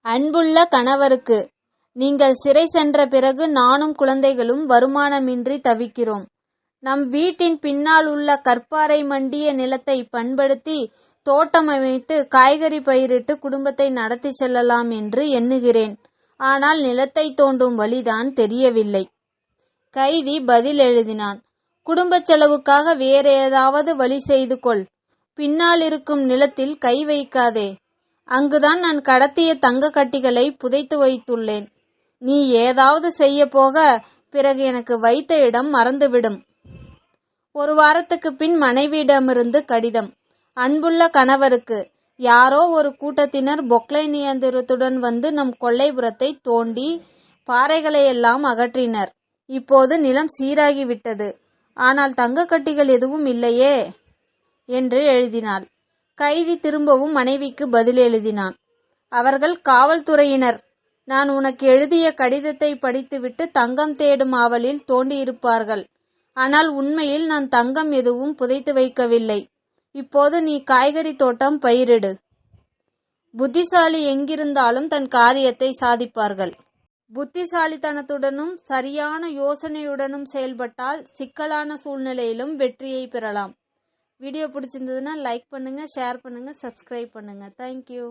அன்புள்ள கணவருக்கு, நீங்கள் சிறை சென்ற பிறகு நானும் குழந்தைகளும் வருமானமின்றி தவிக்கிறோம். நம் வீட்டின் பின்னால் உள்ள கற்பாறை மண்டிய நிலத்தை பண்படுத்தி தோட்டம் அமைத்து காய்கறி பயிரிட்டு குடும்பத்தை நடத்தி செல்லலாம் என்று எண்ணுகிறேன். ஆனால் நிலத்தை தோண்டும் வழிதான் தெரியவில்லை. கைதி பதில் எழுதினான். குடும்ப செலவுக்காக வேற ஏதாவது வழி செய்து கொள். பின்னால் இருக்கும் நிலத்தில் கை வைக்காதே. அங்குதான் நான் கடத்திய தங்க கட்டிகளை புதைத்து வைத்துள்ளேன். நீ ஏதாவது செய்ய போக பிறகு எனக்கு வைத்த இடம் மறந்துவிடும். ஒரு வாரத்துக்கு பின் மனைவியிடமிருந்து கடிதம். அன்புள்ள கணவருக்கு, யாரோ ஒரு கூட்டத்தினர் பொக்லைன் இயந்திரத்துடன் வந்து நம் கொல்லைப்புறத்தை தோண்டி பாறைகளையெல்லாம் அகற்றினர். இப்போது நிலம் சீராகிவிட்டது. ஆனால் தங்க கட்டிகள் எதுவும் இல்லையே என்று எழுதினாள். கைதி திரும்பவும் மனைவிக்கு பதில் எழுதினான். அவர்கள் காவல்துறையினர். நான் உனக்கு எழுதிய கடிதத்தை படித்துவிட்டு தங்கம் தேடும் ஆவலில் தோண்டியிருப்பார்கள். ஆனால் உண்மையில் நான் தங்கம் எதுவும் புதைத்து வைக்கவில்லை. இப்போது நீ காய்கறி தோட்டம் பயிரிடு. புத்திசாலி எங்கிருந்தாலும் தன் காரியத்தை சாதிப்பார்கள். புத்திசாலித்தனத்துடனும் சரியான யோசனையுடனும் செயல்பட்டால் சிக்கலான சூழ்நிலையிலும் வெற்றியை பெறலாம். வீடியோ பிடிச்சிருந்ததுன்னா லைக் பண்ணுங்க, ஷேர் பண்ணுங்க, சப்ஸ்கிரைப் பண்ணுங்க. தேங்க்யூ.